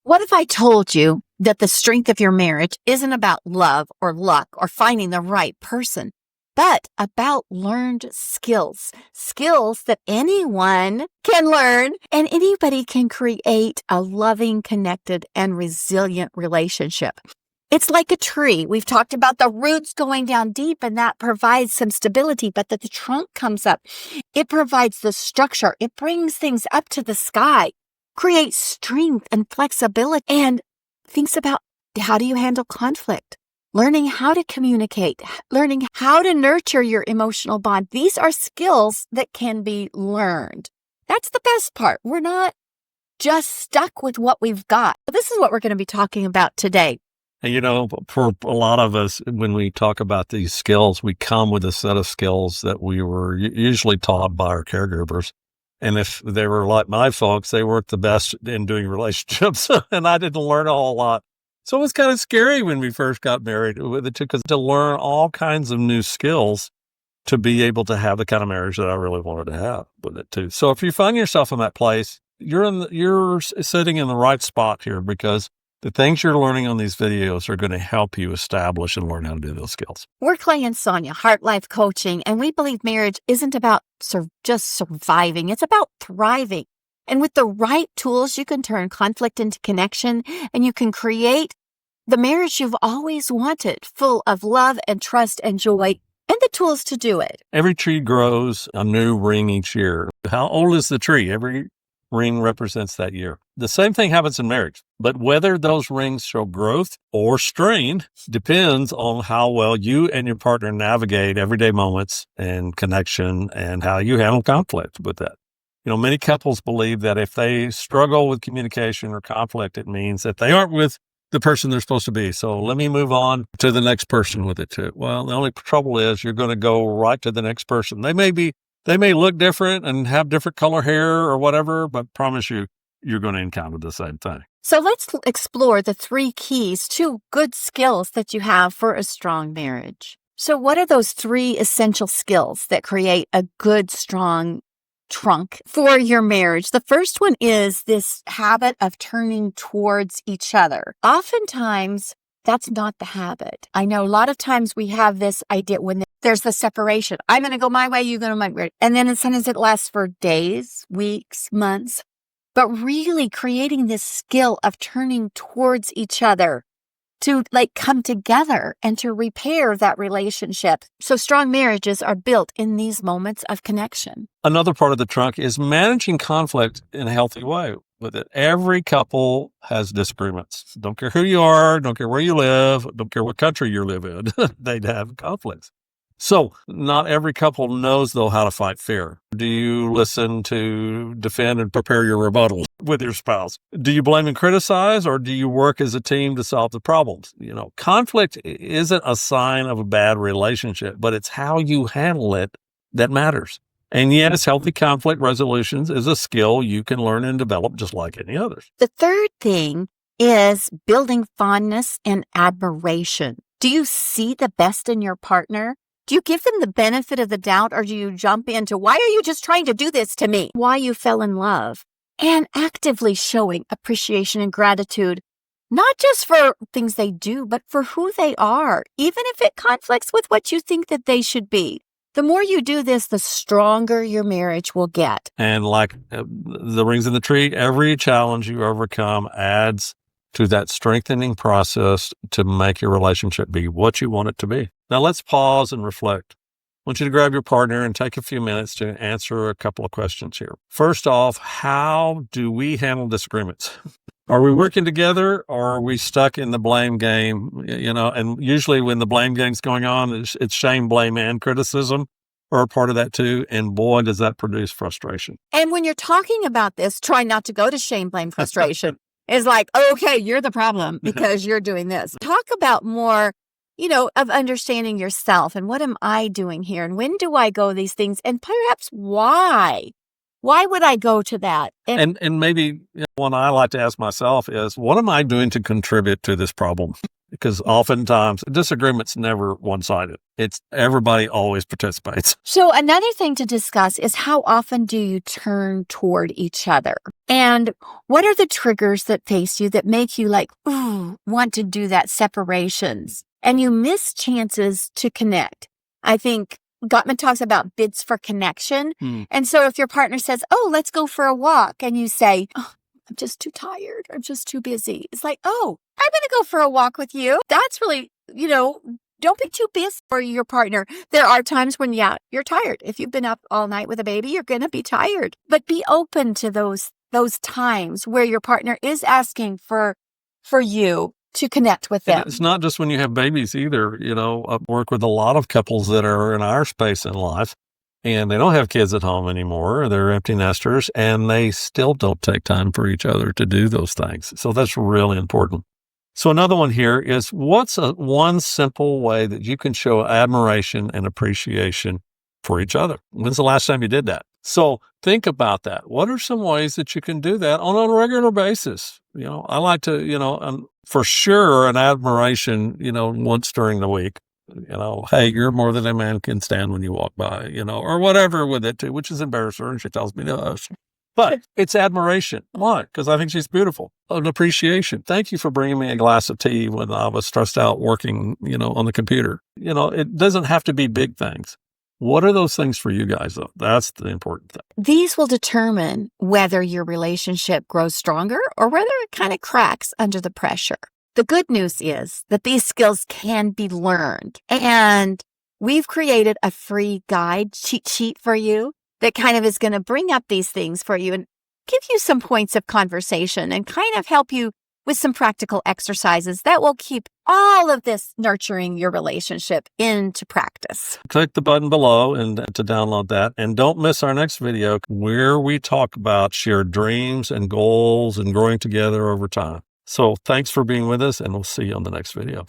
What if I told you that the strength of your marriage isn't about love or luck or finding the right person, but about learned skills, skills that anyone can learn and anybody can create a loving, connected, and resilient relationship? It's like a tree. We've talked about the roots going down deep, and that provides some stability, but that the trunk comes up. It provides the structure. It brings things up to the sky, creates strength and flexibility, and thinks about how do you handle conflict, learning how to communicate, learning how to nurture your emotional bond. These are skills that can be learned. That's the best part. We're not just stuck with what we've got. This is what we're going to be talking about today. And for a lot of us, when we talk about these skills, we come with a set of skills that we were usually taught by our caregivers. And if they were like my folks, they weren't the best in doing relationships, and I didn't learn a whole lot. So it was kind of scary when we first got married. It took us to learn all kinds of new skills to be able to have the kind of marriage that I really wanted to have with it too. So if you find yourself in that place, you're sitting in the right spot here, because the things you're learning on these videos are going to help you establish and learn how to do those skills. We're Clay and Sonia, Heart Life Coaching, and we believe marriage isn't about just surviving. It's about thriving. And with the right tools, you can turn conflict into connection, and you can create the marriage you've always wanted, full of love and trust and joy, and the tools to do it. Every tree grows a new ring each year. How old is the tree? Every ring represents that year. The same thing happens in marriage, but whether those rings show growth or strain depends on how well you and your partner navigate everyday moments and connection, and how you handle conflict with that. Many couples believe that if they struggle with communication or conflict, it means that they aren't with the person they're supposed to be. So let me move on to the next person with it too. Well, the only trouble is you're going to go right to the next person. They may look different and have different color hair or whatever, but promise you, you're going to encounter the same thing. So let's explore the 3 keys to good skills that you have for a strong marriage. So what are those 3 essential skills that create a good, strong trunk for your marriage? The first one is this habit of turning towards each other. Oftentimes, that's not the habit. I know a lot of times we have this idea when there's the separation. I'm going to go my way, you go my way. And then sometimes it lasts for days, weeks, months. But really creating this skill of turning towards each other to come together and to repair that relationship. So strong marriages are built in these moments of connection. Another part of the trunk is managing conflict in a healthy way with it. Every couple has disagreements. Don't care who you are, don't care where you live, don't care what country you live in, they'd have conflicts. So not every couple knows, though, how to fight fear. Do you listen to defend and prepare your rebuttal with your spouse? Do you blame and criticize, or do you work as a team to solve the problems? Conflict isn't a sign of a bad relationship, but it's how you handle it that matters. And yes, healthy conflict resolutions is a skill you can learn and develop just like any others. The third thing is building fondness and admiration. Do you see the best in your partner? Do you give them the benefit of the doubt, or do you jump into, why are you just trying to do this to me? Why you fell in love? And actively showing appreciation and gratitude, not just for things they do, but for who they are, even if it conflicts with what you think that they should be. The more you do this, the stronger your marriage will get. And like the rings in the tree, every challenge you overcome adds to that strengthening process to make your relationship be what you want it to be. Now let's pause and reflect. I want you to grab your partner and take a few minutes to answer a couple of questions here. First off, how do we handle disagreements? Are we working together, or are we stuck in the blame game? And usually when the blame game's going on, it's shame, blame, and criticism are a part of that too. And boy, does that produce frustration. And when you're talking about this, try not to go to shame, blame, frustration. It's like, okay, you're the problem because you're doing this. Talk about more, of understanding yourself and what am I doing here? And when do I go these things? And perhaps why? Why would I go to that? And maybe one I like to ask myself is, what am I doing to contribute to this problem? because oftentimes disagreement's never one-sided. It's everybody always participates. So another thing to discuss is how often do you turn toward each other? And what are the triggers that face you that make you like, ooh, want to do that separations? And you miss chances to connect. I think Gottman talks about bids for connection. And so if your partner says, oh, let's go for a walk, and you say, oh, I'm just too tired. I'm just too busy. It's like, oh, I'm going to go for a walk with you. That's really, don't be too busy for your partner. There are times when, you're tired. If you've been up all night with a baby, you're going to be tired. But be open to those times where your partner is asking for you to connect with them. And it's not just when you have babies either. I work with a lot of couples that are in our space in life, and they don't have kids at home anymore. They're empty nesters, and they still don't take time for each other to do those things. So that's really important. So another one here is, what's one simple way that you can show admiration and appreciation for each other? When's the last time you did that? So think about that. What are some ways that you can do that on a regular basis? I like to, for sure, an admiration, once during the week. Hey, you're more than a man can stand when you walk by, or whatever with it too, which is embarrassing her, and she tells me to hush. But it's admiration. Why? Because I think she's beautiful. An appreciation. Thank you for bringing me a glass of tea when I was stressed out working, on the computer. It doesn't have to be big things. What are those things for you guys, though? That's the important thing. These will determine whether your relationship grows stronger or whether it kind of cracks under the pressure. The good news is that these skills can be learned, and we've created a free guide cheat sheet for you that kind of is going to bring up these things for you and give you some points of conversation and kind of help you with some practical exercises that will keep all of this nurturing your relationship into practice. Click the button below and to download that. And don't miss our next video where we talk about shared dreams and goals and growing together over time. So thanks for being with us, and we'll see you on the next video.